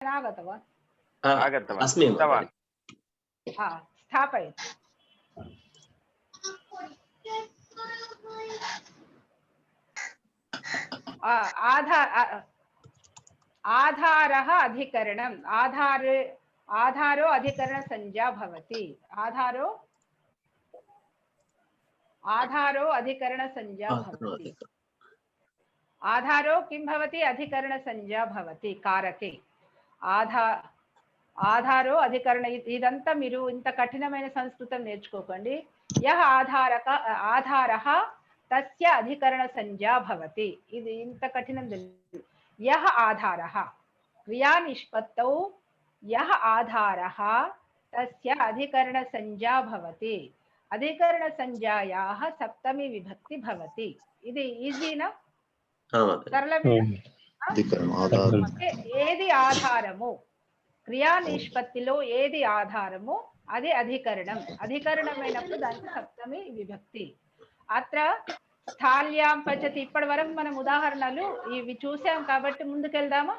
आगतवान् अस्मि स्थापयतु। आधारः अधिकरणम् आधारो अधिकरणसंज्ञा भवति। आधारो अधिकरणसंज्ञा भवति। आधारो किं भवति? अधिकरणसंज्ञा भवति कारके। ఆధారో అధికరణ. ఇదంతా మీరు ఇంత కఠినమైన సంస్కృతం నేర్చుకోకండి. యహ ఆధారః తస్య అధికరణ సంజ్ఞా భవతి. ఇది ఇంత కఠినం తెలుసు. యహ ఆధారః క్రియా నిష్పత్తౌ యహ ఆధారః తస్య అధికరణ సంజ్ఞా భవతి. అధికరణ సంజ్ఞాయాః సప్తమి విభక్తి భవతి. ఇది ఈజీనా? సరళమేనా? ఏది ఆధారము? క్రియా నిష్పత్తిలో ఏది ఆధారము అది అధికరణం. అధికరణమైనప్పుడు దానికి సప్తమి విభక్తి. అత్ర స్థాల్యాం పచతి. ఇప్పటి వరకు మనం ఉదాహరణలు ఇవి చూసాం కాబట్టి ముందుకెళ్దామా?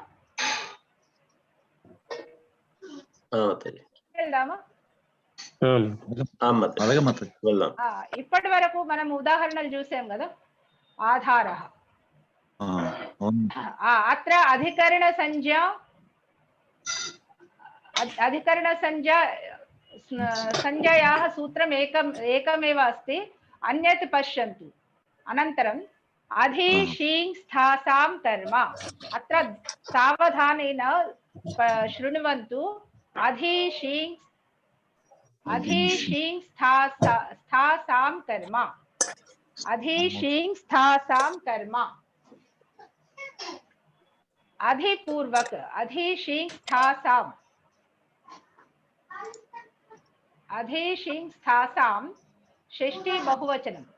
ఇప్పటి వరకు మనం ఉదాహరణలు చూసాం కదా. ఆధారः అత్ర అధికరణ సంజ్ఞా संज्ञायाः सूत्रम् एकमेव अस्ति. अन्यत् पश्यन्तु. अनन्तरम् अधि शीं स्थासां कर्म. अत्र सावधानेन शृण्वन्तु. अधि शीं स्थासां कर्म. अधि शीं स्थासां कर्म. अधिपूर्वक अधि शीं स्थासां षष्ठी बहुवचनम्.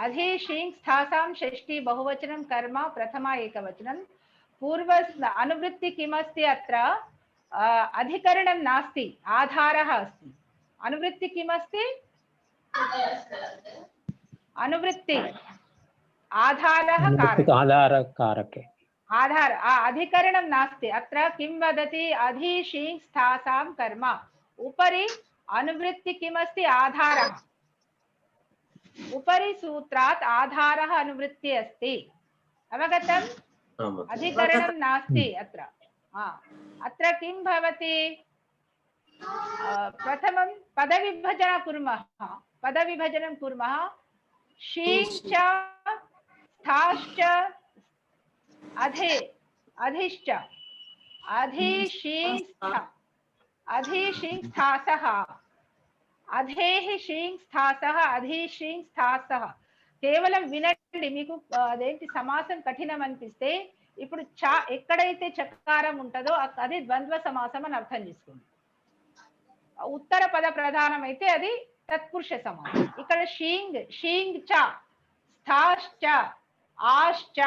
अधि शीं स्थासां षष्ठी बहुवचनं कर्म प्रथमा एकवचनं. पूर्व अनुवृत्ति किमस्ति? अत्र अधिकरणं नास्ति, आधारः अस्ति. अनुवृत्ति किमस्ति? अनुवृत्ति आधारः कारके. आधार अधिकरणं नास्ति. अत्र किं वदति? अधि शीं स्थासां कर्म. उपरि अनुवृत्ति किमस्ति? आधारः. उपरि सूत्रात् आधारः अनुवृत्ति अस्ति. अवगतम्? अधिकरणं नास्ति अत्र. अत्र किं भवति? प्रथमं पदविभजनं कुर्मः. शींश्च स्थाश्च अधिश्च अधिशींस्थासः अधेः शींस्थासः अधिशींस्थासः. కేవలం వినండి. మీకు అదేంటి సమాసం కఠినం అనిపిస్తే ఇప్పుడు ఎక్కడైతే చకారం ఉంటుందో అది ద్వంద్వ సమాసం అని అర్థం చేసుకోండి. ఉత్తర పద ప్రధానం అయితే అది తత్పురుష సమాసం. ఇక్కడ షీంగ్ చ స్థాశ్చ ఆశ్చ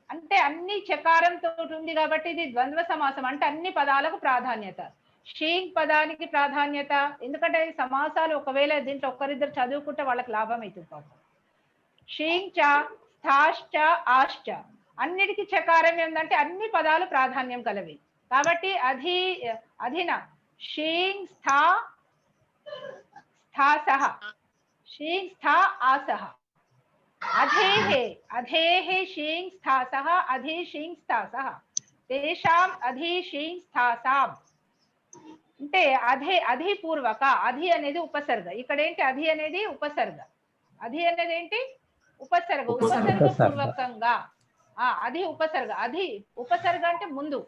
అంటే అన్ని చకారంతో ఉంది కాబట్టి ఇది ద్వంద్వ సమాసం. అంటే అన్ని పదాలకు ప్రాధాన్యత. షీంగ్ పదానికి ప్రాధాన్యత. ఎందుకంటే సమాసాలు ఒకవేళ దీంట్లో ఒక్కరిద్దరు చదువుకుంటే వాళ్ళకి లాభం అవుతుంది పాపం. షీంగ్ చ స్థాశ్చ ఆశ్చ అన్నిటికీ చకారం ఏంటంటే అన్ని పదాలు ప్రాధాన్యం కలవి కాబట్టి అధిన షీంగ్ స్థాసః షీంగ్ స్థా ఆసః अधेः शीं स्थासः अधि शीं स्थासः तेषां अधि शीं स्थासां. అంటే అధిపూర్వక. అధి అనేది ఉపసర్గ. ఇక్కడ ఏంటి? అధి అనేది ఉపసర్గ. అధి అనేది ఏంటి? ఉపసర్గ. ఉపసర్గ పూర్వకంగా అధి ఉపసర్గ. అధి ఉపసర్గ అంటే ముందు.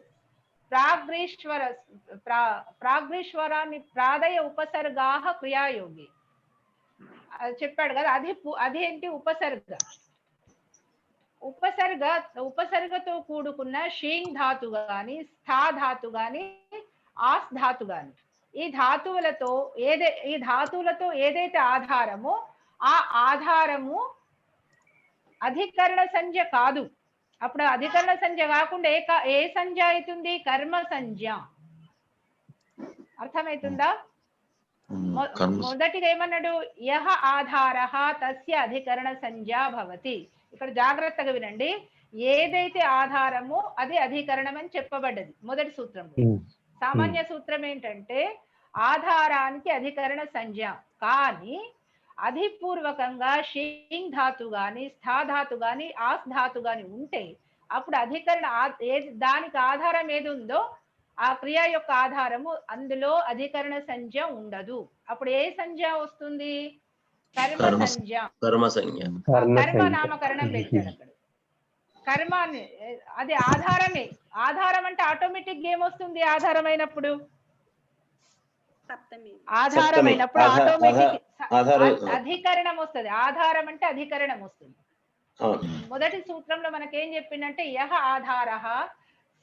ప్రాగ్రీశ్వరాన్ని ప్రాదయ ఉపసర్గాః క్రియాయోగి చెప్పాడు కదా. అది ఏంటి? ఉపసర్గ. ఉపసర్గతో కూడుకున్న షీంగ్ ధాతు గాని స్థా ధాతు గాని ఆస్ ధాతు గాని ఈ ధాతువులతో ఏదైతే ఆధారమో ఆ ఆధారము అధికరణ సంజ్ఞ కాదు. అప్పుడు అధికరణ సంజ్ఞ కాకుండా ఏ సంజ్ఞ అవుతుంది? కర్మ సంజ్ఞ. అర్థమవుతుందా? మొదటిగా ఏమన్నాడు? యహ ఆధారః తస్య అధికరణ సంజ్ఞా భవతి. ఇక్కడ జాగ్రత్తగా వినండి. ఏదైతే ఆధారమో అది అధికరణం అని చెప్పబడ్డది మొదటి సూత్రంలో. సామాన్య సూత్రం ఏంటంటే ఆధారానికి అధికరణ సంజ్ఞ, కానీ అధిపూర్వకంగా షీంగ్ ధాతు గాని స్థా ధాతు గాని ఆస్ ధాతు గాని ఉంటే అప్పుడు అధికరణ దానికి ఆధారం ఏది ఉందో ఆ క్రియ యొక్క ఆధారము అందులో అధికరణ సంజ్ఞ ఉండదు. అప్పుడు ఏ సంజ్ఞ వస్తుంది? కర్మ సంజ్ఞ. కర్మ నామకరణం పెట్టాడు అక్కడ. కర్మాన్ని అది ఆధారమే. ఆధారం అంటే ఆటోమేటిక్ గా ఏమొస్తుంది? ఆధారమైనప్పుడు ఆధారమైనప్పుడు ఆటోమేటిక్ అధికరణం వస్తుంది. ఆధారం అంటే అధికరణం వస్తుంది. మొదటి సూత్రంలో మనకేం చెప్పిందంటే యహ ఆధారః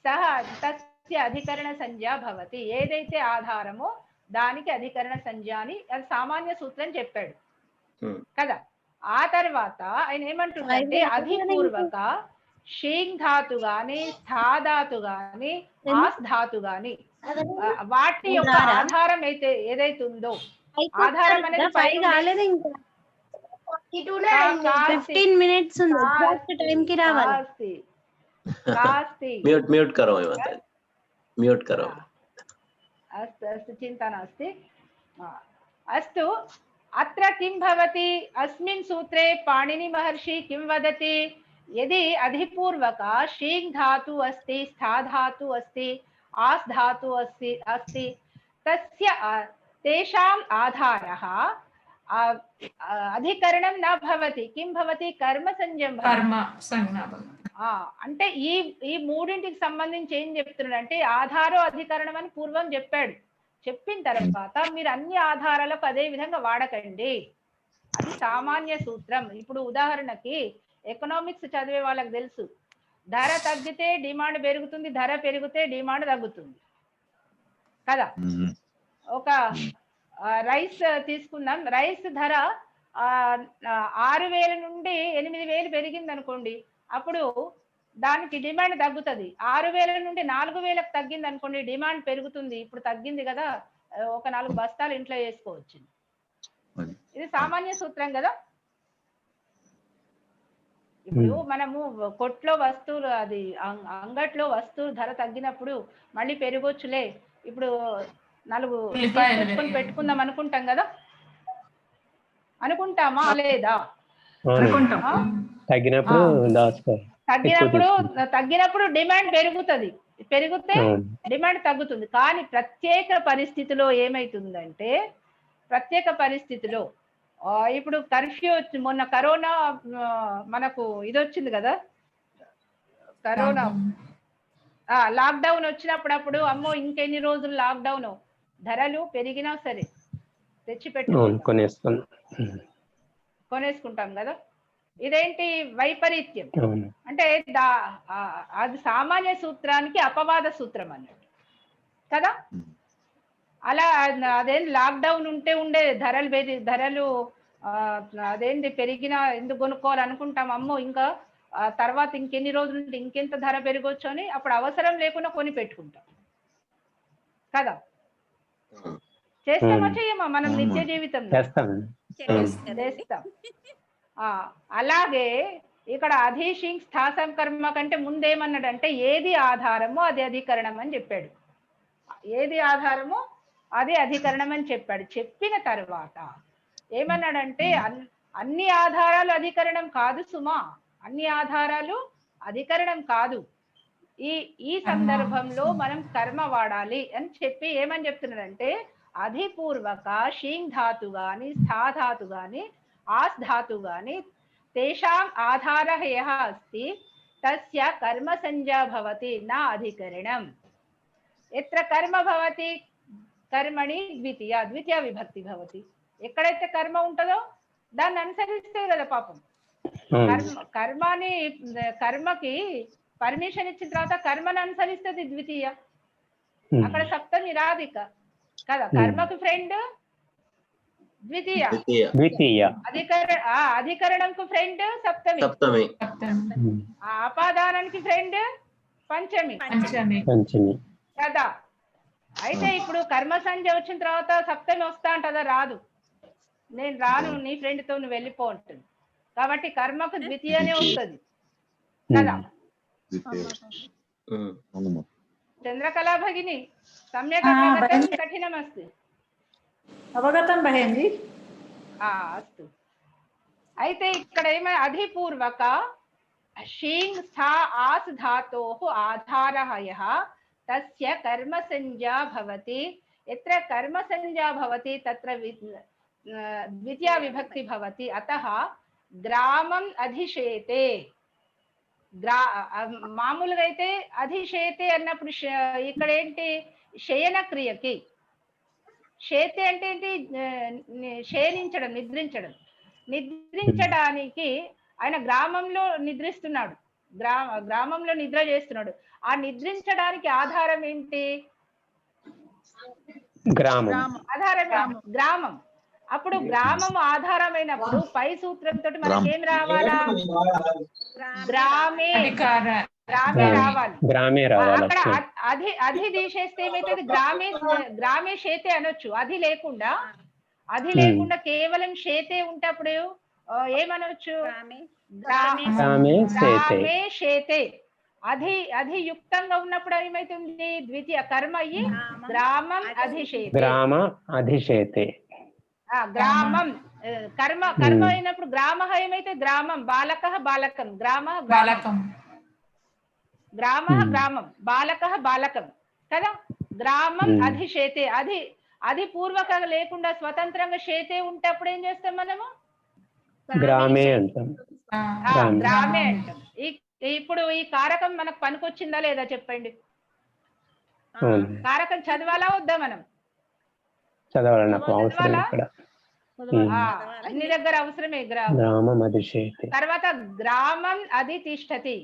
సహ తస్య అధికరణ సంజ్ఞ భవతి. ఏదైతే ఆధారమో దానికి అధికరణ సంజ్ఞ అని అది సామాన్య సూత్రం చెప్పాడు కదా. ఆ తర్వాత ఆయన ఏమంటుందంటే అధిపూర్వక షీంగ్ ధాతు గాని స్థా ధాతు గాని ఆస్ ధాతు గాని వాటి యొక్క ఆధారం అయితే ఏదైతే ఉందో ఆధారం అనేది चिंता नास्ति। अस्तु अत्र किं भवति? अस्मिन् सूत्रे पाणिनि महर्षि किं वदति? यदि अधिपूर्वक शींग धातु अस्ति स्था धातु अस्ति आस् धातु अस्ति तस्य तेषाम् आधारः अधिकरणं न भवति। किं भवति? कर्म संज्ञं भवति। అంటే ఈ మూడింటికి సంబంధించి ఏం చెప్తున్నాడంటే ఆధారం అధికరణం అని పూర్వం చెప్పాడు. చెప్పిన తర్వాత మీరు అన్ని ఆధారాలకు అదే విధంగా వాడకండి, అది సామాన్య సూత్రం. ఇప్పుడు ఉదాహరణకి ఎకనామిక్స్ చదివే వాళ్ళకి తెలుసు, ధర తగ్గితే డిమాండ్ పెరుగుతుంది, ధర పెరిగితే డిమాండ్ తగ్గుతుంది కదా. ఒక రైస్ తీసుకుందాం, రైస్ ధర 6,000 నుండి 8,000 పెరిగింది అనుకోండి, అప్పుడు దానికి డిమాండ్ తగ్గుతుంది. 6,000 నుండి 4,000కు తగ్గింది అనుకోండి, డిమాండ్ పెరుగుతుంది. ఇప్పుడు తగ్గింది కదా, ఒక 4 బస్తాలు ఇంట్లో వేసుకోవచ్చు. ఇది సామాన్య సూత్రం కదా. ఇప్పుడు మనము కొట్లో వస్తువులు అది అంగట్లో వస్తువు ధర తగ్గినప్పుడు మళ్ళీ పెరగొచ్చులే, ఇప్పుడు 4 పెట్టుకుందాం అనుకుంటాం కదా, అనుకుంటామా లేదా? తగ్గినప్పుడు డిమాండ్ పెరుగుతుంది, పెరిగితే డిమాండ్ తగ్గుతుంది. కానీ ప్రత్యేక పరిస్థితిలో ఏమైతుందంటే, ప్రత్యేక పరిస్థితిలో ఇప్పుడు కర్ఫ్యూ మొన్న కరోనా మనకు ఇది వచ్చింది కదా, కరోనా లాక్డౌన్ వచ్చినప్పుడు అమ్మో ఇంకెన్ని రోజులు లాక్డౌన్, ధరలు పెరిగినా సరే కొనేసుకుంటాం కదా. ఇదేంటి వైపరీత్యం అంటే అది సామాన్య సూత్రానికి అపవాద సూత్రం అన్నట్టు కదా. అలా అదేం లాక్డౌన్ ఉండే ధరలు అదేంటి పెరిగినా ఎందుకు కొనుక్కోవాలనుకుంటాం, అమ్మో ఇంకా తర్వాత ఇంకెన్ని రోజులు ఉంటే ఇంకెంత ధర పెరగొచ్చు అని అప్పుడు అవసరం లేకుండా కొని పెట్టుకుంటాం కదా. చేస్తామా చెయ్యమా? మనం నిత్య జీవితం చేస్తాం. అలాగే ఇక్కడ అధిషింగ్ స్థాసం కర్మ కంటే ముందేమన్నాడంటే ఏది ఆధారమో అది అధికరణం అని చెప్పాడు. ఏది ఆధారమో అది అధికరణం అని చెప్పాడు. చెప్పిన తర్వాత ఏమన్నాడంటే అన్ని ఆధారాలు అధికరణం కాదు సుమా, అన్ని ఆధారాలు అధికరణం కాదు. ఈ సందర్భంలో మనం కర్మ వాడాలి అని చెప్పి ఏమని చెప్తున్నాడంటే అధిపూర్వక షీంగ్ ధాతు గాని స్థా ధాతు గాని ఆస్ ధాతు గాని తేషాం ఆధారః యః అస్తి తస్య కర్మ సంజ్ఞా భవతి నా అధికరణం. ఎత్ర కర్మ భవతి కర్మణి ద్వితీయ విభక్తి భవతి. ఎక్కడైతే కర్మ ఉంటుందో దాన్ని అనుసరిస్తే కదా పాపం. కర్మకి పర్మిషన్ ఇచ్చిన తర్వాత కర్మను అనుసరిస్తుంది ద్వితీయ, అక్కడ సప్తమి రాధిక కదా. కర్మకు ఫ్రెండ్ ద్వితీయ, అధికరణంకు ఫ్రెండ్ సప్తమి, ఆపాదానానికి ఫ్రెండ్ పంచమి కదా. అయితే ఇప్పుడు కర్మ సంజ్ఞ వచ్చిన తర్వాత సప్తమి వస్తా అంటదా? రాదు. నేను రాను, నీ ఫ్రెండ్ తో నువ్వు వెళ్ళిపో ఉంటుంది. కాబట్టి కర్మకు ద్వితీయనే వస్తుంది కదా. చంద్రకళా భగిని సమ్యక్ అవగతం కఠినమస్తి. అవగతం బహేంజీ. అస్తు. అయితే ఇక్కడ ఏమై అధిపూర్వక షీంగ్ స్థా ఆస్ ధాతోః ఆధారః యః తస్య కర్మ సంజ్ఞా భవతి. ఎత్ర కర్మ సంజ్ఞా భవతి తత్ర ద్వితీయా విభక్తి భవతి. అతః గ్రామం అధిశేతే. మామూలుగా అయితే అధిశేతే అన్నప్పుడు ఇక్కడ ఏంటి శయన క్రియకి. శేతే అంటే ఏంటి శయనించడం, నిద్రించడం. నిద్రించడానికి ఆయన గ్రామంలో నిద్రిస్తున్నాడు, గ్రామంలో నిద్ర చేస్తున్నాడు. ఆ నిద్రించడానికి ఆధారం ఏంటి? ఆధారం గ్రామం. అప్పుడు గ్రామం ఆధారమైనప్పుడు పై సూత్రంతో మనకి ఏం రావాలా? గ్రామే రావాలి. అక్కడ అధి తీసేస్తే ఏమైతుంది? గ్రామే శేతే అనొచ్చు. అది లేకుండా కేవలం శేతే ఉంటప్పుడు ఏమనొచ్చు? గ్రామే శేతే. అధియుక్తంగా ఉన్నప్పుడు ఏమైతుంది? ద్వితీయ కర్మ అయ్యి గ్రామం అధిశేతే. గ్రామం కర్మ అయినప్పుడు గ్రామ ఏమైతే? గ్రామం. బాలక బాలకం. గ్రామం బాలక బాలకం కదా. గ్రామం అధిశేతే. అది పూర్వక లేకుండా స్వతంత్రంగా శేతే ఉంటప్పుడు ఏం చేస్తాం మనము? గ్రామే అంటాం. ఇప్పుడు ఈ కారకం మనకు పనికొచ్చిందా లేదా చెప్పండి? కారకం చదవాలా వద్దా? మనం అన్ని దగ్గర అవసరమే. తర్వాత గ్రామం అధి తిష్టతి.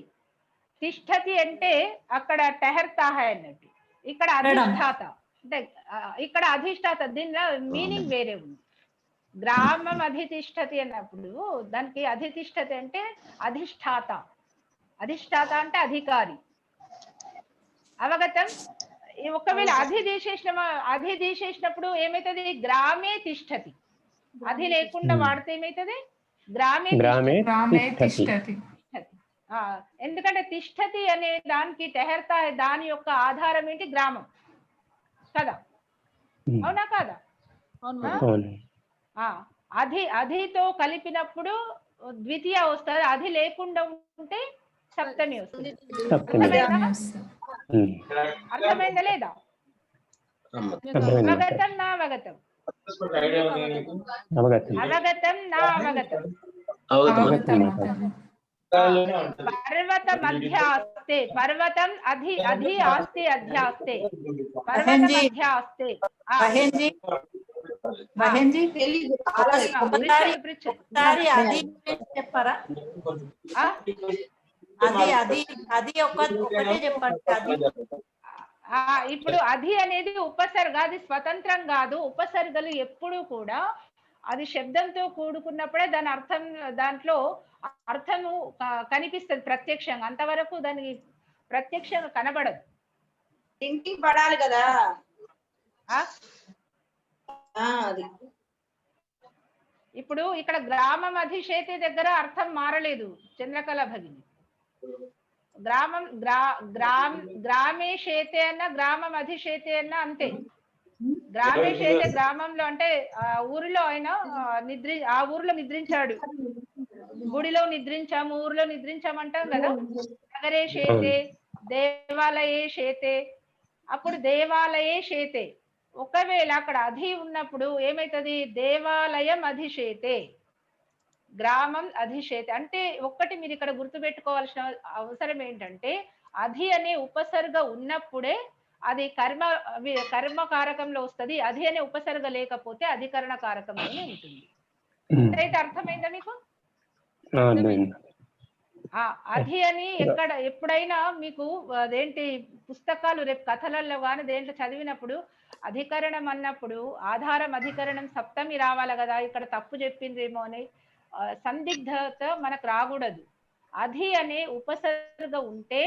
తిష్టతి అంటే అక్కడ టెహర్తా అన్నట్టు, ఇక్కడ అధిష్టాత. అంటే ఇక్కడ అధిష్టాత, దీనిలో మీనింగ్ వేరే ఉంది. గ్రామం అధితిష్టతి అన్నప్పుడు దానికి అధితిష్టతి అంటే అధిష్టాత. అధిష్టాత అంటే అధికారి. అవగతం. ఒకవేళ అధి తీసేసినప్పుడు ఏమైతుంది? గ్రామే తిష్టతి. అధి లేకుండా వాడితే ఏమైతుంది? గ్రామే తిష్టతి. ఎందుకంటే తిష్టతి అనే దానికి టెహర్తా, దాని యొక్క ఆధారం ఏంటి? గ్రామం కదా. అవునా కాదా? అధితో కలిపినప్పుడు ద్వితీయ వస్తుంది. అధి లేకుండా ఉంటే సప్తమి వస్తుంది. అర్థమైందా లేదా? అవగతం నా అవగతం? పర్వత మధ్య ఆస్తే. పర్వతం అధి ఆస్తే అధ్యాస్తే. పర్వత మధ్య ఆస్తే. చెప్పారా? ఇప్పుడు అధి అనేది ఉపసర్గ. అది స్వతంత్రం కాదు. ఉపసర్గలు ఎప్పుడు కూడా అది శబ్దంతో కూడుకున్నప్పుడే దాని అర్థం, దాంట్లో అర్థము కనిపిస్తుంది ప్రత్యక్షంగా. అంతవరకు దానికి ప్రత్యక్షంగా కనబడదు. థింకింగ్ పడాలి కదా. ఇప్పుడు ఇక్కడ గ్రామం అధిశేతి దగ్గర అర్థం మారలేదు చంద్రకళ భగిని. గ్రామే శేతే అన్న, గ్రామం అధిశేతే అన్న అంతే. గ్రామే శేతే గ్రామంలో అంటే ఊరిలో ఆయన ఆ ఊరిలో నిద్రించాడు. గుడిలో నిద్రించాము, ఊరిలో నిద్రించామంటాం కదా. నగరే శేతే, దేవాలయే శేతే. అప్పుడు దేవాలయే శేతే. ఒకవేళ అక్కడ అధి ఉన్నప్పుడు ఏమైతుంది? దేవాలయం అధిశేతే, గ్రామం అధిశేతే. అంటే ఒక్కటి మీరు ఇక్కడ గుర్తుపెట్టుకోవాల్సిన అవసరం ఏంటంటే, అధి అనే ఉపసర్గ ఉన్నప్పుడే అది కర్మ కారకంలో వస్తుంది. అధి అనే ఉపసర్గ లేకపోతే అధికరణ కారకంలోనే ఉంటుంది. అయితే అర్థమైందా మీకు? అధి అని ఎప్పుడైనా మీకు అదేంటి పుస్తకాలు రేపు కథలలో కానీ దేంట్లో చదివినప్పుడు అధికరణం అన్నప్పుడు ఆధారం అధికరణం సప్తమి రావాలి కదా. ఇక్కడ తప్పు చెప్పిందేమో అని సందిగ్ధత మనకు రాకూడదు. అధి అనే ఉపసర్గ ఉంటే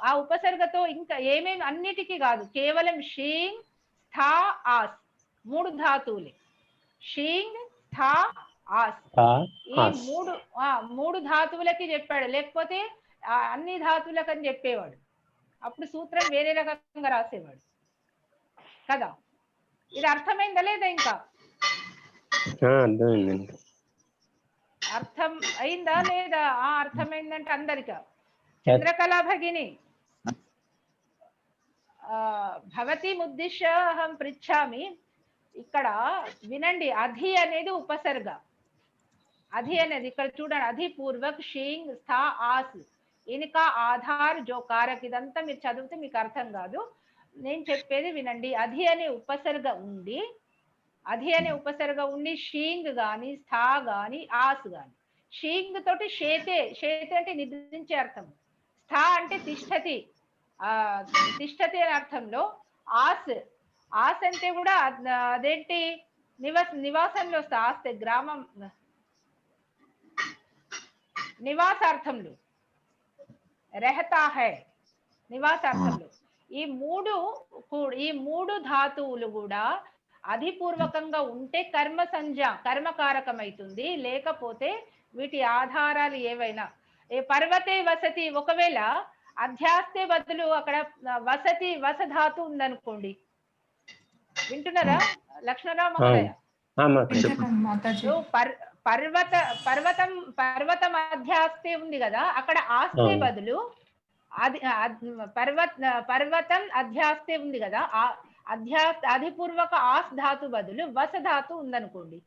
ఆ ఉపసర్గతో ఇంకా ఏమేమి, అన్నిటికీ కాదు, కేవలం షీంగ్ స్థా ఆస్ 3 ధాతువులే. షీంగ్ స్థా ఆస్ ఈ 3 ధాతువులకి చెప్పాడు. లేకపోతే అన్ని ధాతువులకు అని చెప్పేవాడు. అప్పుడు సూత్రం వేరే రకంగా రాసేవాడు కదా. ఇది అర్థమైందా లేదా? ఇంకా అర్థం అయిందా లేదా? అర్థమైందంటే అందరికీ. చంద్రకళా భగిని భవతి ముద్దిశ్య అహం పృచ్ఛామి. ఇక్కడ వినండి, అధి అనేది ఉపసర్గ. అధి అనేది ఇక్కడ చూడండి, అధి పూర్వక్ షీంగ్ స్థా ఆస్ ఇన్కా ఆధార్ జో కారక్. ఇదంతా మీరు చదివితే మీకు అర్థం కాదు, నేను చెప్పేది వినండి. అధి అనే ఉపసర్గ ఉండి షీంగ్ గాని స్థా గాని ఆస్ గాని. షీంగ్ తోటి షేతే అంటే నిద్రించే అర్థం, స్థా అంటే తిష్టతి తిష్టతి అనే అర్థంలో, ఆస్ అంటే కూడా అదేంటి నివాసంలో వస్తా. ఆస్తే గ్రామం నివాసార్థంలో, రెహతా హై నివాసార్థంలో. ఈ మూడు ధాతువులు కూడా అధిపూర్వకంగా ఉంటే కర్మకారకమైతుంది. లేకపోతే వీటి ఆధారాలు ఏవైనా, పర్వతే వసతి, ఒకవేళ అధ్యాస్తే బదులు అక్కడ వసధాతు ఉందనుకోండి. వింటున్నారా లక్ష్మణరావు మహోదయ? పర్వతం అధ్యాస్తే ఉంది కదా, అక్కడ ఆస్తే బదులు పర్వతం అధ్యాస్తే ఉంది కదా, అధిపూర్వక ఆస్ ధాతు బదులు వసధాతు ఉందనుకోండి.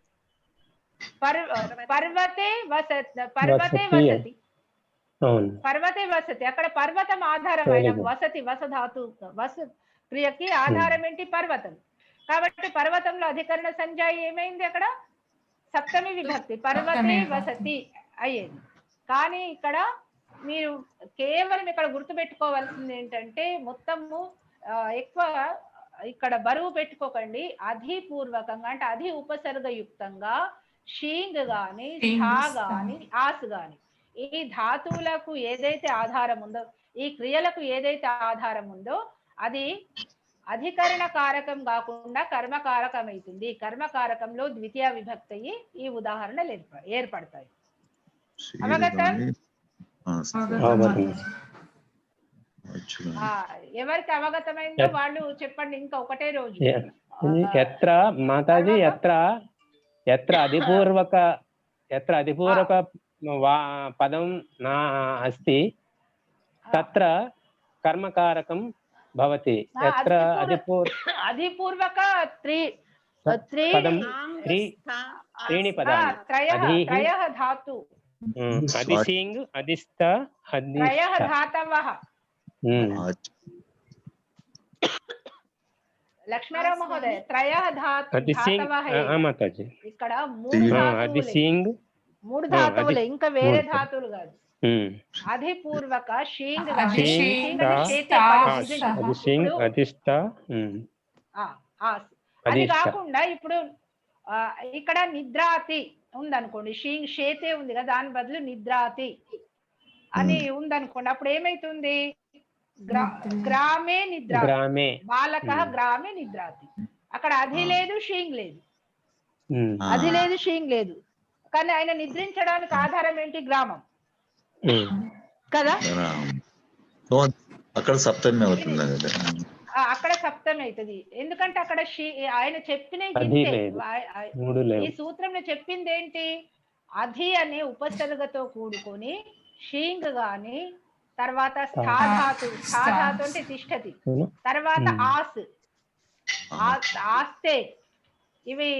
పర్వతే వసతి అక్కడ పర్వతం ఆధారమైన వసధాతు క్రియకి ఆధారం ఏంటి? పర్వతం. కాబట్టి పర్వతంలో అధికరణ సంజాయి ఏమైంది? అక్కడ సప్తమి విభక్తి, పర్వతే వసతి అయ్యేది. కానీ ఇక్కడ మీరు కేవలం ఇక్కడ గుర్తుపెట్టుకోవాల్సింది ఏంటంటే, మొత్తము ఎక్కువ ఇక్కడ బరువు పెట్టుకోకండి. అధిపూర్వకంగా అంటే అధి ఉపసర్గయుక్తంగా షీంగ్ గాని స్థా గాని ఆస్ గాని ఈ ధాతువులకు ఏదైతే ఆధారం ఉందో, ఈ క్రియలకు ఏదైతే ఆధారం ఉందో, అది అధికరణ కారకం కాకుండా కర్మకారకం అవుతుంది. కర్మకారకంలో ద్వితీయ విభక్తి ఈ ఉదాహరణలు ఏర్పడతాయి. అవగతం? ఎవరికి అవగతమైందో వాళ్ళు చెప్పండి. ఇంకా ఒకటే రోజు ఎత్ర మాతాజీ ఎత్ర అధిపూర్వక పదం నా అస్తి తత్ర కర్మకారకం భవతి. ఎత్ర అధిపూర్వక త్రీణి పదాలు, త్రయః ధాతు, అధిసింగ్ అధిస్థ త్రయః ధాతవః. లక్ష్మణరావు మహోదయ, త్రయః ధాతవః. ఇక్కడ మూడు ధాతువులే, ఇంకా వేరే ధాతువులు కాదు. అధిపూర్వక షీంగ్ అది కాకుండా ఇప్పుడు ఇక్కడ నిద్రాతి ఉందనుకోండి, షీంగ్ షేతే ఉంది కదా, దాని బదులు నిద్రాతి అని ఉందనుకోండి. అప్పుడు ఏమైతుంది? గ్రామే నిద్రాతి, బాలక గ్రామే నిద్రాతి. అక్కడ అధి లేదు, షీంగ్ లేదు, అధి లేదు, షీంగ్ లేదు. కానీ ఆయన నిద్రించడానికి ఆధారం ఏంటి? గ్రామం కదా. అక్కడ సప్తమి అవుతుంది, అక్కడ సప్తమి అవుతుంది. ఎందుకంటే అక్కడ ఆయన చెప్పిన ఈ సూత్రంలో చెప్పింది ఏంటి? అధి అనే ఉపసర్గతో కూడుకొని షీంగ్ గాని, తర్వాత స్థాధాతు అంటే తిష్టతి, తర్వాత ఆస్తే, ఇవి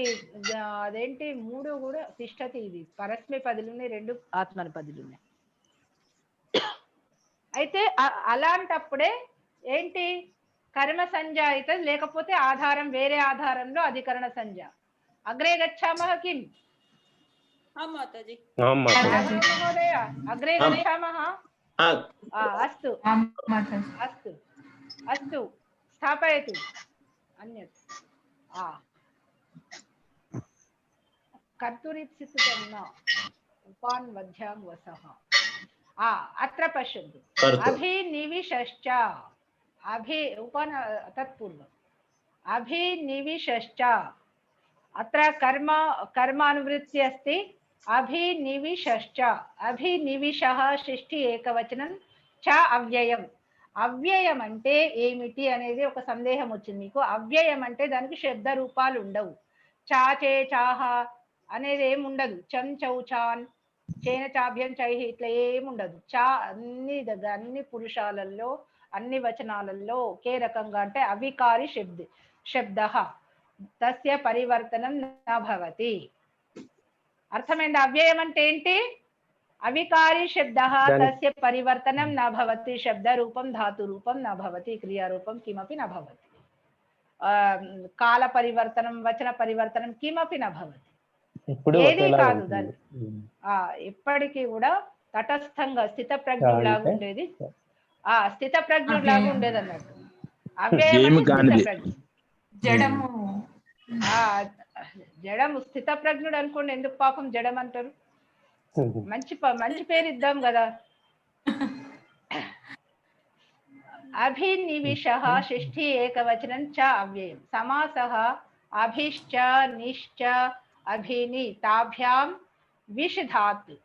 అదేంటి మూడు కూడా తిష్టతి. ఇవి పరస్మై పదులున్నాయి, రెండు ఆత్మన పదులున్నాయి. అయితే అలాంటప్పుడే ఏంటి? కర్మ సంజ్ఞ అవుతుంది, లేకపోతే ఆధారం వేరే ఆధారంలో అధికరణ సంజ్ఞ. అగ్రే గచ్చామః కిం మహోదయ? అగ్రే గచ్చామః. అస్తు అస్తు అస్తు స్థాపయతు అన్యత్. కర్తురీప్సితు ఉపాన్ వధ్యాం వసః. అత్ర పశ్యంతు, అభినివిశ్చ తత్పూర్వం అభినివిశ్చ. అత్ర కర్మానువృత్తి अस्ति. అభినివిశ్చ, అభినివిషः షష్ఠి ఏకవచనం, చ అవ్యయం. అవ్యయం అంటే ఏమిటి అనేది ఒక సందేహం వచ్చింది మీకు. అవ్యయం అంటే దానికి శబ్ద రూపాలు ఉండవు. చా చే చాహ అనేది ఏముండదు. చం చౌ చాన్ చేన చాభ్యం చైహి ఇట్లా ఏముండదు. చా అన్ని దగ్గర అన్ని పురుషాలలో అన్ని వచనాలలో ఒకే రకంగా అంటే అవికారి శబ్ద తస్య పరివర్తనం న భవతి. అర్థమైంది? అవ్యయం అంటే ఏంటి? అవికారి శబ్ద తస్య పరివర్తనం న భవతి. శబ్ద రూపం ధాతు రూపం న భవతి, క్రియారూపం కిమపి న భవతి, కాల పరివర్తనం వచన పరివర్తనం కిమపి న భవతి. ఏది కాదు దాన్ని ఎప్పటికీ కూడా తటస్థంగా స్థిత ప్రజ్ఞులాగా ఉండేది. స్థిత ప్రజ్ఞులాగా ఉండేది అన్నట్టు. అవ్యయం జడము స్థిత ప్రజ్ఞుడు అనుకోండి. ఎందుకు పాపం జడం అంటారు? మంచి పేరు ఇద్దాం కదా. అభినివిషః షష్ఠీ ఏకవచనం చ అవ్యయం. సమాసః అభిశ్చ నిశ్చ అభిని తాభ్యాం విష్ ధాతు,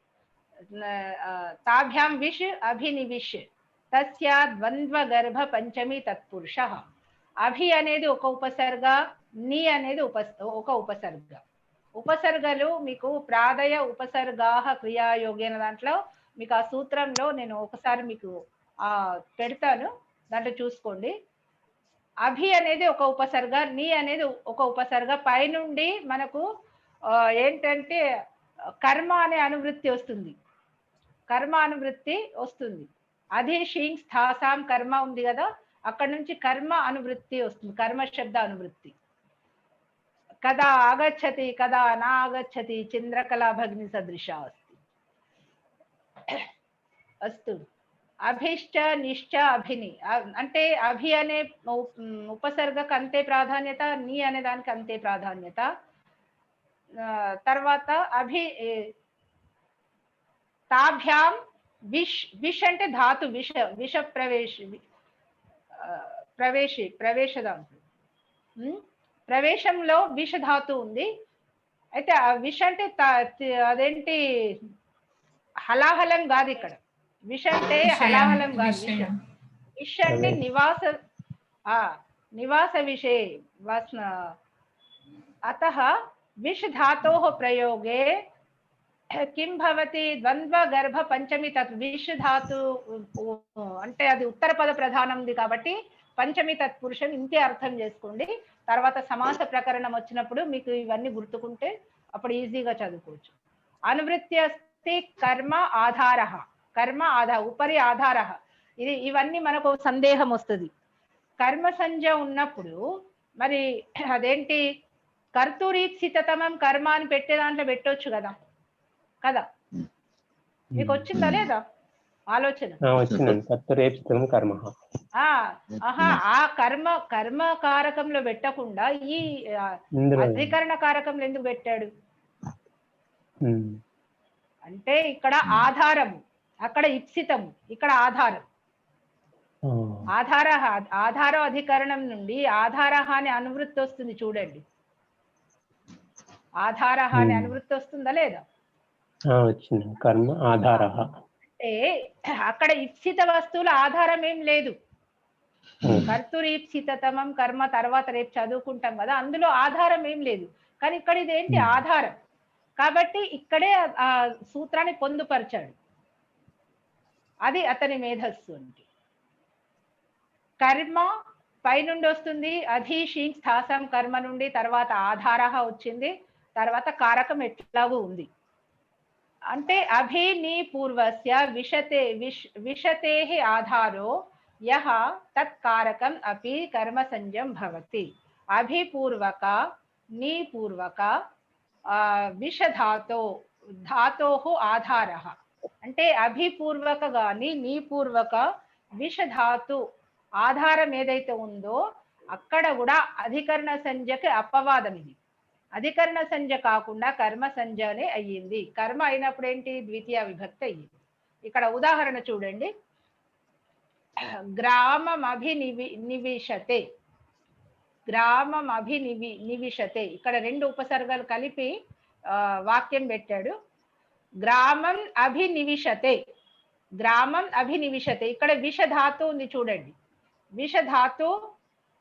తాభ్యాం విష్ అభినివిష్ తస్య ద్వంద్వ గర్భ పంచమి తత్పురుషః. అభి అనేది ఒక ఉపసర్గ, ని అనేది ఒక ఉపసర్గ. ఉపసర్గలు మీకు ప్రాదయ ఉపసర్గాః క్రియాయోగ్యన దాంట్లో మీకు ఆ సూత్రంలో నేను ఒకసారి మీకు పెడతాను, దాంట్లో చూసుకోండి. అభి అనేది ఒక ఉపసర్గ, ని అనేది ఒక ఉపసర్గ. పైనుండి మనకు ఏంటంటే కర్మ అనే అనువృత్తి వస్తుంది. కర్మ అనువృత్తి వస్తుంది. అధి షీంగ్ స్థాసాం కర్మ ఉంది కదా, అక్కడ నుంచి కర్మ అనువృత్తి వస్తుంది. కర్మ శబ్ద అనువృత్తి. కదా ఆగచ్చతి కదా నా ఆగచ్చతి చంద్రకళా భగ్ని సదృశ అస్తి. అస్తు. అభిశ్చ నిశ్చ అభిని అంటే అభి అనే ఉపసర్గకు అంతే ప్రాధాన్యత, ని అనే దానికి అంతే ప్రాధాన్యత. తర్వాత అభి తాభ్యాం విష్ అంటే ధాతు విష ప్రవేశదాంతం. ప్రవేశంలో విష ధాతు ఉంది. అయితే విష్ అంటే అదేంటి హలాహలం కాదు. ఇక్కడ విష్ అంటే హలాహలం కాదు. విష్ అంటే నివాస విషయ వాసన. అతః విష్ ధాతోః ప్రయోగే కిం భవతి ద్వంద్వ గర్భ పంచమి తత్. విష్ ధాతు అంటే అది ఉత్తర పద ప్రధానంది కాబట్టి పంచమి తత్పురుషం ఇంతే అర్థం చేసుకోండి. తర్వాత సమాస ప్రకరణం వచ్చినప్పుడు మీకు ఇవన్నీ గుర్తుకుంటే అప్పుడు ఈజీగా చదువుకోవచ్చు. అనువృత్తి అస్తి కర్మ ఆధార, కర్మ ఉపరి ఆధార. ఇవన్నీ మనకు సందేహం వస్తుంది. కర్మ సంజ్ఞ ఉన్నప్పుడు మరి అదేంటి కర్తూరీప్సితమం కర్మ అని పెట్టే దాంట్లో పెట్టొచ్చు కదా. మీకు వచ్చిందా లేదా ఆలోచన? ఆ కర్మ కారకంలో పెట్టకుండా ఈ అధికరణ కారకంలో ఎందుకు పెట్టాడు అంటే ఇక్కడ ఆధారము, అక్కడ ఇప్సితము, ఇక్కడ ఆధారం. ఆధార అధికరణం నుండి ఆధార అనే అనువృత్తి వస్తుంది చూడండి. ఆధార అనే అనువృత్తి వస్తుందా లేదా? కర్మ ఆధార అంటే అక్కడ ఇప్సిత వస్తువుల ఆధారం ఏం లేదు. కర్తృప్సితమం కర్మ తర్వాత రేపు చదువుకుంటాం కదా, అందులో ఆధారం ఏం లేదు. కానీ ఇక్కడ ఇదేంటి ఆధారం కాబట్టి ఇక్కడే ఆ సూత్రాన్ని పొందుపరిచాడు. అది అతని మేధస్సు. అంటే కర్మ పైనుండి వస్తుంది. అధీషీం స్థాసం కర్మ నుండి తర్వాత ఆధార వచ్చింది, తర్వాత కారకం ఎట్లాగూ ఉంది. అంటే అభిని పూర్వస్య విషతే ఆధారో యహ తత్కారకం అపి కర్మ సంజ్ఞం భవతి. అభిపూర్వక నీపూర్వక ధాతోః ఆధారః. అంటే అభిపూర్వక గాని నీపూర్వక విషధాతు ఆధారం ఏదైతే ఉందో అక్కడ కూడా అధికరణ సంజ్ఞకి అపవాదం. ఇది అధికరణ సంజ్ఞ కాకుండా కర్మ సంజ్ఞనే అయ్యింది. కర్మ అయినప్పుడు ఏంటి? ద్వితీయ విభక్తి అయ్యింది. ఇక్కడ ఉదాహరణ చూడండి. గ్రామం నివిశతే, గ్రామం నివిశతే. ఇక్కడ రెండు ఉపసర్గలు కలిపి వాక్యం పెట్టాడు. గ్రామం అభినివిశతే, గ్రామం అభినివిశతే. ఇక్కడ విష ధాతు ఉంది చూడండి. విష ధాతు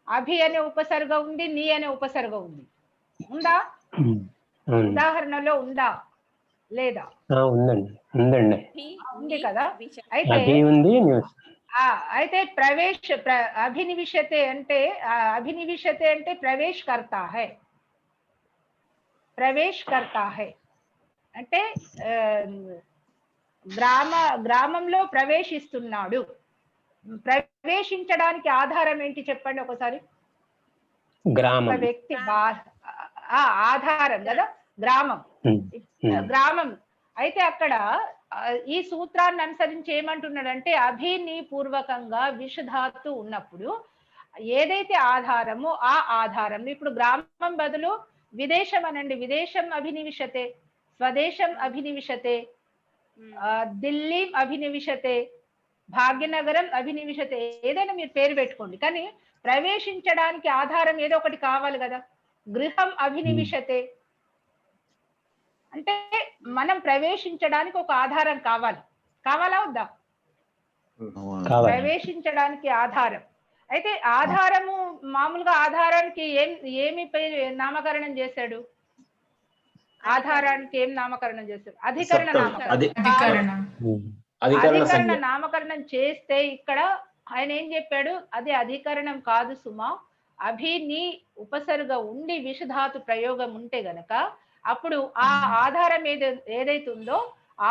అభి అనే ఉపసర్గ ఉంది, నీ అనే ఉపసర్గ ఉంది. ఉందా? ఉదాహరణలో ఉందా లేదా? ఉందండి, ఉందండి, ఉంది కదా. అయితే అయితే అభినివిశతే అంటే ప్రవేశ్ కర్తా హై. ప్రవేశ్ కర్తా హై అంటే గ్రామంలో ప్రవేశిస్తున్నాడు. ప్రవేశించడానికి ఆధారం ఏంటి చెప్పండి ఒకసారి. ఒక వ్యక్తి ఆధారం కదా గ్రామం. గ్రామం అయితే అక్కడ ఈ సూత్రాన్ని అనుసరించి ఏమంటున్నాడంటే అభిని పూర్వకంగా విషధాతు ఉన్నప్పుడు ఏదైతే ఆధారమో ఆ ఆధారం. ఇప్పుడు గ్రామం బదులు విదేశం అనండి. విదేశం అభినివిశతే, స్వదేశం అభినివిశతే, ఢిల్లీ అభినివిశతే, భాగ్యనగరం అభినివిశతే. ఏదైనా మీరు పేరు పెట్టుకోండి, కానీ ప్రవేశించడానికి ఆధారం ఏదో ఒకటి కావాలి కదా. గృహం అభినివిశతే అంటే మనం ప్రవేశించడానికి ఒక ఆధారం కావాలి. కావాలా వద్దా? ప్రవేశించడానికి ఆధారం. అయితే ఆధారము మామూలుగా ఆధారానికి ఏమి నామకరణం చేశాడు? ఆధారానికి ఏం నామకరణం చేశాడు? అధికరణ నామకరణం చేస్తే ఇక్కడ ఆయన ఏం చెప్పాడు? అది అధికరణం కాదు సుమా. అభిని ఉపసర్గ ఉండి విషధాతు ప్రయోగం ఉంటే గనక అప్పుడు ఆ ఆధారం ఏదైతే ఉందో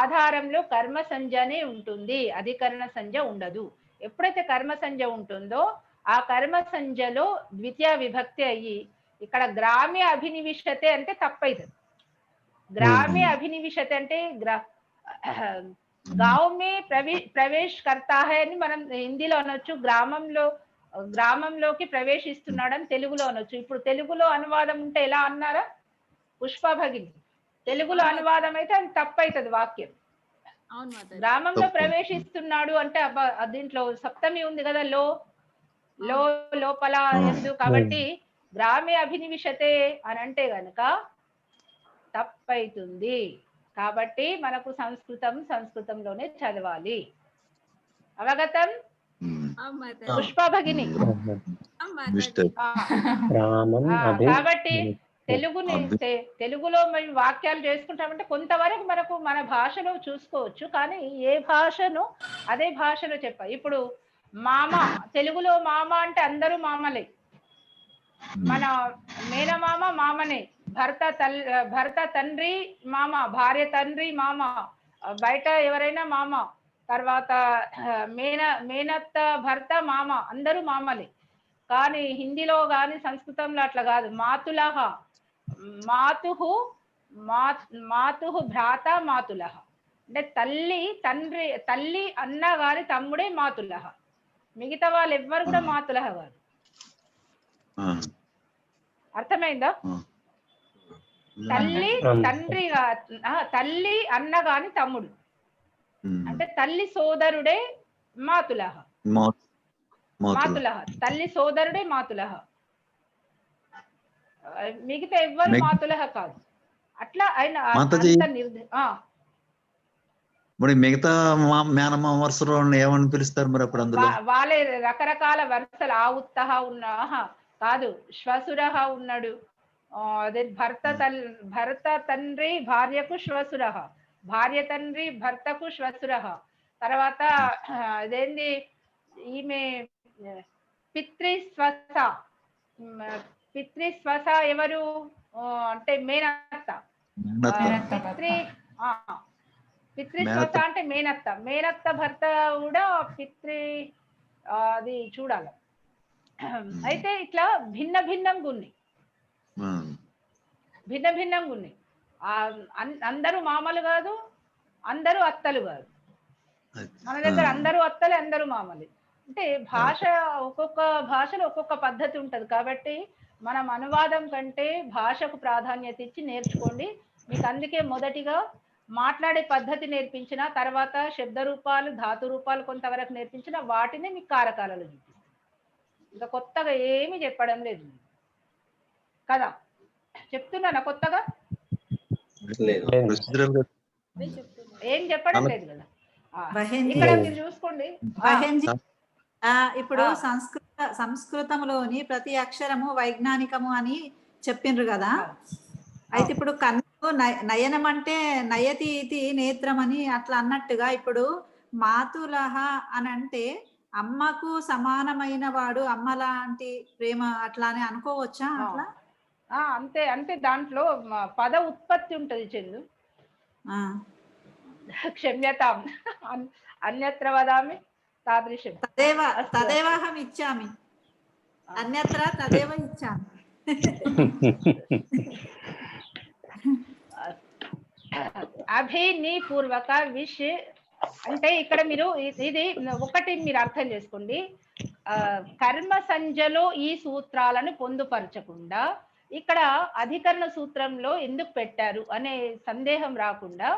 ఆధారంలో కర్మ సంజ్ఞనే ఉంటుంది, అధికరణ సంజ్ఞ ఉండదు. ఎప్పుడైతే కర్మ సంజ్ఞ ఉంటుందో ఆ కర్మ సంజ్ఞలో ద్వితీయ విభక్తి అయ్యి ఇక్కడ గ్రామ్య అభినివిశతే అంటే తప్పైతుంది. గ్రామ్య అభినివిశతే అంటే గావ్ మే ప్రవేశ్ కర్తా హై అని మనం హిందీలో అనొచ్చు, గ్రామంలోకి ప్రవేశిస్తున్నాడని తెలుగులో అనొచ్చు. ఇప్పుడు తెలుగులో అనువాదం ఉంటే ఎలా అన్నారా? పుష్ప భగిని తెలుగులో అనువాదం అయితే అది తప్పైతుంది వాక్యం. గ్రామంలో ప్రవేశిస్తున్నాడు అంటే దీంట్లో సప్తమి ఉంది కదా, లోపల ఎందు. కాబట్టి గ్రామే అభినివిశతే అని అంటే గనక తప్పైతుంది. కాబట్టి మనకు సంస్కృతంలోనే చదవాలి. అవగతం? పుష్ప భగిని. కాబట్టి తెలుగులో మేము వాక్యాలు చేసుకుంటామంటే కొంతవరకు మనకు మన భాషలో చూసుకోవచ్చు, కానీ ఏ భాషను అదే భాషలో చెప్పాలి. ఇప్పుడు మామ, తెలుగులో మామ అంటే అందరూ మామలే. మన మేనమామ మామనే, భర్త తండ్రి మామ, భార్య తండ్రి మామ, బయట ఎవరైనా మామ, తర్వాత మేనత్త భర్త మామ, అందరూ మామలే. కానీ హిందీలో కానీ సంస్కృతంలో అట్లా కాదు. మాతుహు భ్రాత మాతులహ అంటే తల్లి అన్న గాని తమ్ముడే మాతులహ. మిగతా వాళ్ళు ఎవ్వరు కూడా మాతులహ కాదు. అర్థమైందా? తల్లి అన్న గాని తమ్ముడు అంటే తల్లి సోదరుడే మాతులహ. తల్లి సోదరుడే మాతులహ, మిగతా ఎవ్వరు మాతులహ కాదు. అట్లా ఆయన మరి మిగతా మేనమామ వరుసలో ఏమని పిలుస్తారు మరి అప్పుడు? అందులో వాళ్ళే రకరకాల వరుసలు. ఆవుత్తహ కాదు, శ్వసురహ ఉన్నాడు. అదే భర్త తండ్రి భార్యకు శ్వసురహ, భార్య తండ్రి భర్తకు శ్వసురహ. తర్వాత అదేంది ఈమె పితృస్వస ఎవరు అంటే మేనత్త. పితృస్వస అంటే మేనత్త భర్త కూడా అది చూడాలి. అయితే ఇట్లా భిన్న భిన్నంగా ఉన్నాయి. అందరూ మామలు కాదు, అందరూ అత్తలు కాదు. మన దగ్గర అందరూ అత్తలే, అందరూ మామలే. అంటే భాష ఒక్కొక్క భాషలో ఒక్కొక్క పద్ధతి ఉంటది. కాబట్టి మనం అనువాదం కంటే భాషకు ప్రాధాన్యత ఇచ్చి నేర్చుకోండి. మీకు అందుకే మొదటిగా మాట్లాడే పద్ధతి నేర్పించిన తర్వాత శబ్ద రూపాలు, ధాతు రూపాలు కొంతవరకు నేర్పించిన వాటిని మీకు కారకాలలో చూపిస్తాం. ఇంకా కొత్తగా ఏమి చెప్పడం లేదు కదా. చెప్తున్నానా కొత్తగా? ఏం చెప్పడం లేదు కదా. బహెన్జీ ఇక్కడ మీరు చూసుకోండి. బహెన్జీ ఇప్పుడు ఆ. సంస్కృతంలోని ప్రతి అక్షరము వైజ్ఞానికము అని చెప్పిండ్రు కదా. ఆ. అయితే ఇప్పుడు కన్ను నయనం అంటే నయతి ఇది నేత్రం అని అట్లా అన్నట్టుగా ఇప్పుడు మాతులహ అని అంటే అమ్మకు సమానమైన వాడు, అమ్మ లాంటి ప్రేమ అట్లా అని అనుకోవచ్చా? అట్లా అంతే అంటే దాంట్లో పద ఉత్పత్తి ఉంటది చందు. క్షమ్యతాం అన్యత్ర వదామి తాదృశం తదేవాహం ఇచ్చామి, అన్యత్ర తదేవ ఇచ్చామి. అభిని పూర్వక విష్ అంటే ఇక్కడ మీరు ఇది ఒకటి మీరు అర్థం చేసుకోండి. కర్మ సంజ్ఞలో ఈ సూత్రాలను పొందుపరచకుండా ఇక్కడ అధికరణ సూత్రంలో ఎందుకు పెట్టారు అనే సందేహం రాకుండా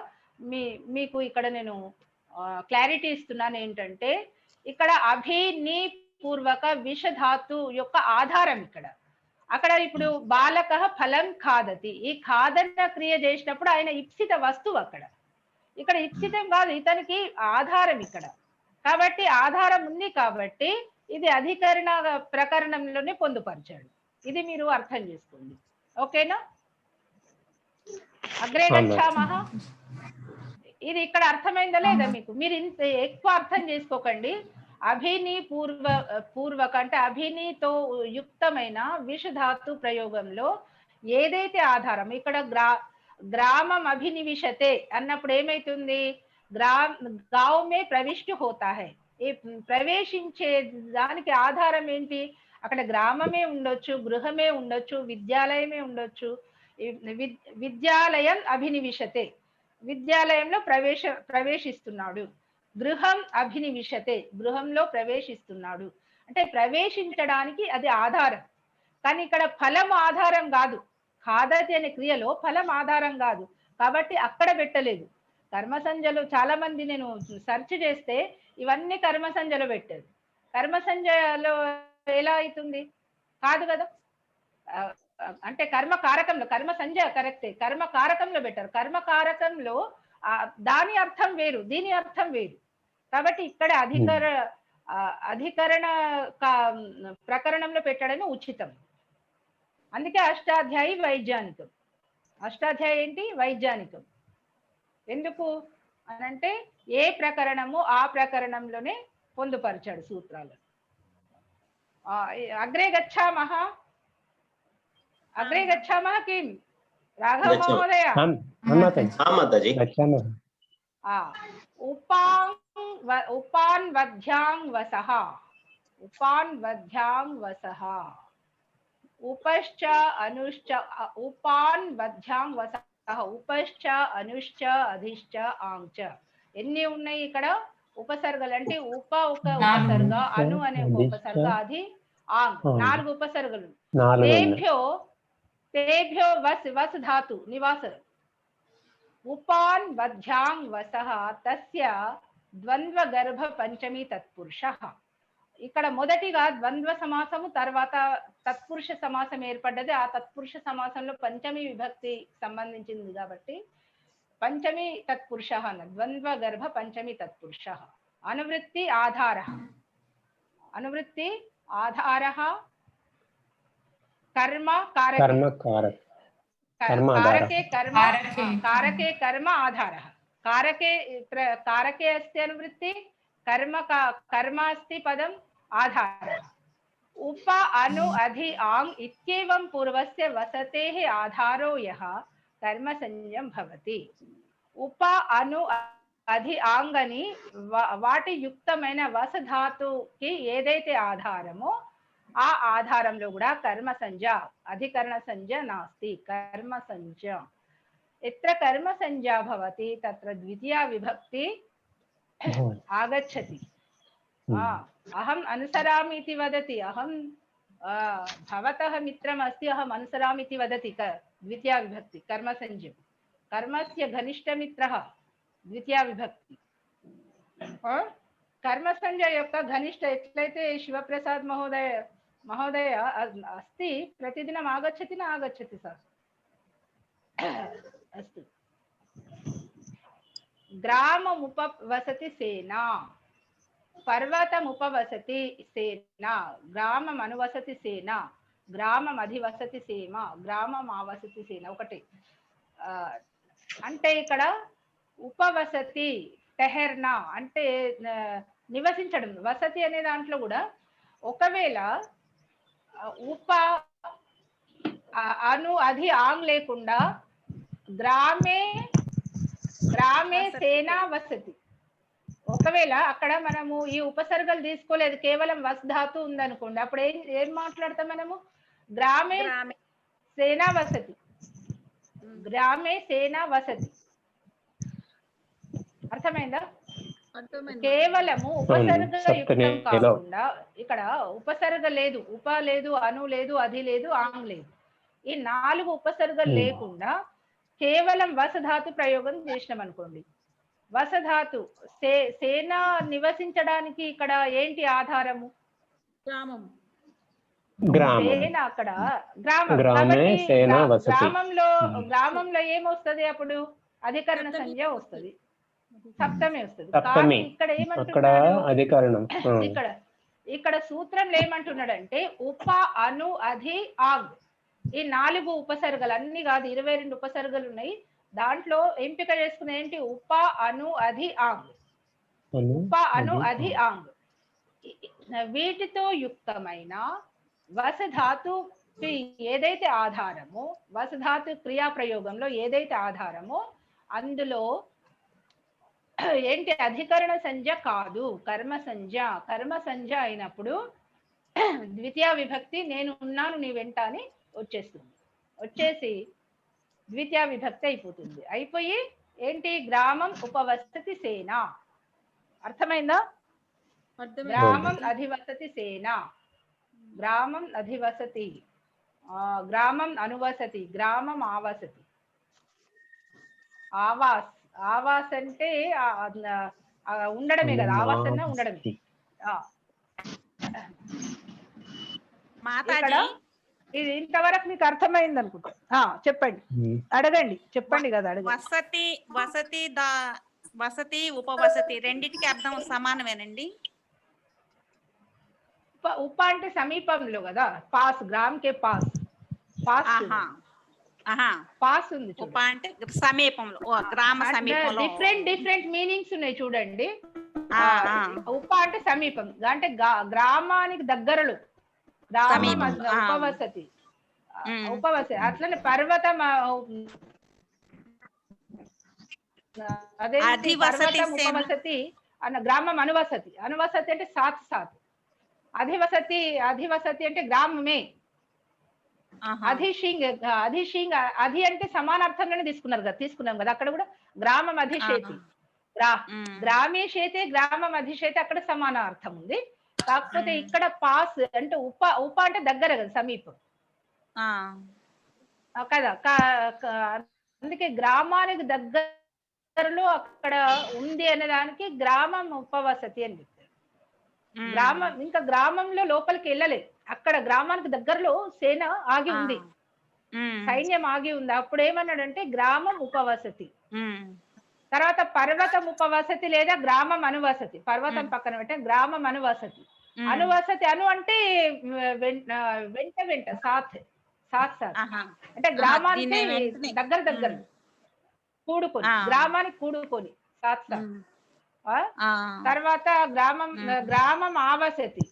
మీకు ఇక్కడ నేను క్లారిటీ ఇస్తున్నాను. ఏంటంటే ఇక్కడ అభిని పూర్వక విషధాతు యొక్క ఆధారం ఇక్కడ. అక్కడ ఇప్పుడు బాలక ఫలం ఖాదతి, ఈ ఖాదన క్రియ చేసినప్పుడు ఆయన ఇప్సిత వస్తువు అక్కడ. ఇక్కడ ఇప్సితం కాదు, ఇతనికి ఆధారం ఇక్కడ. కాబట్టి ఆధారం ఉంది కాబట్టి ఇది అధికరణ ప్రకరణంలోనే పొందుపరిచాడు. ఇది మీరు అర్థం చేసుకోండి. ఓకేనా? అగ్రే గచ్చామః. ఇది ఇక్కడ అర్థమైందా లేదా మీకు? మీరు ఇంత ఎక్కువ అర్థం చేసుకోకండి. అభిని పూర్వక అంటే అభినితో యుక్తమైన విషధాతు ప్రయోగంలో ఏదైతే ఆధారం ఇక్కడ గ్రామం అభినివిశతే అన్నప్పుడు ఏమైతుంది? గావమే ప్రవిష్టు హోతా హై. ఈ ప్రవేశించే దానికి ఆధారం ఏంటి? అక్కడ గ్రామమే ఉండొచ్చు, గృహమే ఉండొచ్చు, విద్యాలయమే ఉండొచ్చు. విద్యాలయం అభినివిశతే, విద్యాలయంలో ప్రవేశిస్తున్నాడు. గృహం అభినివిశతే, గృహంలో ప్రవేశిస్తున్నాడు. అంటే ప్రవేశించడానికి అది ఆధారం. కానీ ఇక్కడ ఫలం ఆధారం కాదు. ఖాదతి అనే క్రియలో ఫలం ఆధారం కాదు కాబట్టి అక్కడ పెట్టలేదు. కర్మసంజ్ఞలో చాలా మంది నేను సెర్చ్ చేస్తే ఇవన్నీ కర్మసంజ్ఞలో పెట్టారు. కర్మసంజ్ఞలో ఎలా అవుతుంది? కాదు కదా. అంటే కర్మ కారకంలో, కర్మ సంజ్ఞ కరెక్టే, కర్మ కారకంలో పెట్టారు. కర్మ కారకంలో దాని అర్థం వేరు, దీని అర్థం వేరు. కాబట్టి ఇక్కడ అధికరణ ప్రకరణంలో పెట్టడమే ఉచితం. అందుకే అష్టాధ్యాయి వైజ్ఞానికం. అష్టాధ్యాయి ఏంటి? వైజ్ఞానికం. ఎందుకు అనంటే ఏ ప్రకరణము ఆ ప్రకరణంలోనే పొందుపరిచాడు సూత్రాలు. అగ్రే గచ్చామః. అగ్రే గచ్చామః కిం రాఘవ మహోదయ? ఉపాన్ వధ్యాం వసః, ఉపాన్ వధ్యాం వసః, ఉపశ్చ అనుశ్చ, ఉపాన్ వధ్యాం వసః, ఉపశ్చ అనుశ్చ అధిశ్చ ఆంచ. ఎన్ని ఉన్నాయి ఇక్కడ ఉపసర్గలు? అంటే ఒక ఉపసర్గ, అను అనే ఒక ఉపసర్గ, అధి, ఆంగ్, 4 ఉపసర్గలు. తేభ్యో వస్ ధాతు నివాస. ఉపాన్ వధ్యాం వసః తస్య ద్వంద్వ గర్భ పంచమి తత్పురుషః. ఇక్కడ మొదటిగా ద్వంద్వ సమాసము, తర్వాత తత్పురుష సమాసం ఏర్పడ్డది. ఆ తత్పురుష సమాసంలో పంచమి విభక్తి సంబంధించింది కాబట్టి పంచమి తత్పురుష అన్న. ద్వంద్వ గర్భ పంచమి తత్పురుష. అనువృత్తి ఆధార, అనువృత్తి ఆధార, కర్మ कारके कर्म आधार. कारके अस्ति अनुवृत्ति, कर्म अस्ति पदम आधार. उप अनु अधि आंग इत्येवं पूर्वस्य वसतेः आधारो यः कर्मसंज्ञं भवति. उप अनु अधि आंग అని వాటి యుక్తమైన వస ధాతుకి ఏదైతే ఆధారమో ఆ ఆధారంలో కూడా కర్మ సంజ్ఞ, అధికరణ సంజ్ఞ నాస్తి. కర్మ సంజ్ఞ ఎత్ర కర్మ సంజ్ఞ భవతి తత్ర ద్వితీయా విభక్తి ఆగచ్చతి. అహం అనుసరామి ఇతి వదతి, అహం భవతః మిత్రం అస్తి అహం అనుసరామి ఇతి వదతి. ద్వితీయా విభక్తి కర్మ సంజ్ఞ. కర్మస్య ఘనిష్ట మిత్రః ద్వితీయా విభక్తి. కర్మ సంజ్ఞ యొక్క ఘనిష్ట ఎట్లయితే శివప్రసాద్ మహోదయ అస్తి, ప్రతిదినం ఆగచ్చతి నా ఆగచ్చతి సార్. అస్తు. గ్రామముపవసతి సేన, పర్వతముపవసతి సేన, గ్రామం అనువసతి సేన, గ్రామం అధివసతి సేమ, గ్రామం ఆవసతి సేన. ఒకటి అంటే ఇక్కడ ఉపవసతి టెహర్నా అంటే నివసించడం. వసతి అనే దాంట్లో కూడా ఒకవేళ ఉప అను అధి ఆంగ్ లేకుండా గ్రామే సేనా వసతి, ఒకవేళ అక్కడ మనము ఈ ఉపసర్గలు తీసుకోలేదు, కేవలం వస్ ధాతు ఉందనుకోండి, అప్పుడు ఏం మాట్లాడతాం మనము? గ్రామే సేనా వసతి, గ్రామే సేనా వసతి. అర్థమైందా? కేవలము ఉపసర్గ యుక్తం కాకుండా, ఇక్కడ ఉపసర్గ లేదు, ఉప లేదు, అను లేదు, అధి లేదు, ఆంగ్ లేదు, ఈ 4 ఉపసర్గలు లేకుండా కేవలం వసధాతు ప్రయోగం చేసినాం అనుకోండి. వసధాతు సేన నివసించడానికి ఇక్కడ ఏంటి ఆధారము? సేన. అక్కడ గ్రామంలో ఏమొస్తుంది అప్పుడు? అధికరణ సంజ్ఞ వస్తుంది, సప్తమి వస్తుంది. కానీ ఇక్కడ ఏమంటున్నాడు? ఇక్కడ సూత్రంలో ఏమంటున్నాడంటే ఉప అను అధి ఆగ్, ఈ 4 ఉపసర్గలు అన్ని కాదు, 22 ఉపసర్గలు ఉన్నాయి. దాంట్లో ఎంపిక చేసుకునే ఏంటి? ఉప అను అధి ఆంగ్, ఉప అను అధి ఆంగ్. వీటితో యుక్తమైన వసధాతు ఏదైతే ఆధారమో, వసధాతు క్రియా ప్రయోగంలో ఏదైతే ఆధారమో అందులో ఏంటి? అధికరణ సంజ్ఞ కాదు, కర్మ సంజ్ఞ. కర్మ సంజ్ఞ అయినప్పుడు ద్వితీయ విభక్తి నేను ఉన్నాను నీ వెంట అని వచ్చేస్తుంది. వచ్చేసి ద్వితీయ విభక్తి అయిపోతుంది. అయిపోయి ఏంటి? గ్రామం ఉపవసతి సేన. అర్థమైందా? గ్రామం అధివసతి సేన, గ్రామం అధివసతి, గ్రామం అనువసతి, గ్రామం ఆవసతి. ఆవాస్ అంటే ఉండడమే కదా, ఆవాస్ అన్న ఉండడమే. ఇక్కడ ఇది ఇంతవరకు మీకు అర్థమైంది అనుకుంటా. చెప్పండి, అడగండి, చెప్పండి కదా, అడగండి. వసతి ఉపవసతి రెండిటికి అర్థం సమానమేనండి? ఉప అంటే సమీపంలో కదా, పాస్, గ్రామ్ కే పాస్, పాస్ ఉంది. ఉప అంటే సమీపంలో, గ్రామ సమీపంలో. డిఫరెంట్ మీనింగ్స్ ఉన్నాయి చూడండి. ఉప అంటే సమీపం, అంటే గ్రామానికి దగ్గరలో, ఉపవసతి. అట్లనే పర్వతం, అదే పర్వతం ఉపవసతి అన్న గ్రామం అనువసతి. అనువసతి అంటే సాత్. అధివసతి అంటే గ్రామమే. అధి అంటే సమానార్థంగానే తీసుకున్నాం కదా అక్కడ కూడా. గ్రామం అధిశేతి, గ్రామే శేతే, గ్రామం అధిశేతి, అక్కడ సమాన అర్థం ఉంది. కాకపోతే ఇక్కడ పాస్ అంటే ఉప అంటే దగ్గర కదా, సమీపం కదా. అందుకే గ్రామానికి దగ్గరలో అక్కడ ఉంది అనే దానికి గ్రామం ఉపవసతి అని చెప్తారు. గ్రామం ఇంకా గ్రామంలో లోపలికి వెళ్ళలేదు, అక్కడ గ్రామానికి దగ్గరలో సేన ఆగి ఉంది, సైన్యం ఆగి ఉంది. అప్పుడు ఏమన్నాడంటే గ్రామం ఉపవసతి. తర్వాత పర్వతం ఉపవసతి లేదా గ్రామం అనువసతి. పర్వతం పక్కన పెట్టే గ్రామం అనువసతి. అనువసతి, అను అంటే వెంట సాత్ అంటే గ్రామానికి దగ్గర కూడుకొని, గ్రామానికి కూడుకొని సాత్. తర్వాత గ్రామం ఆవసతి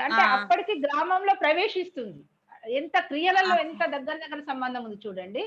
అంటే అప్పటికి గ్రామంలో ప్రవేశిస్తుంది. ఎంత క్రియలలో ఎంత దగ్గర సంబంధం ఉంది చూడండి.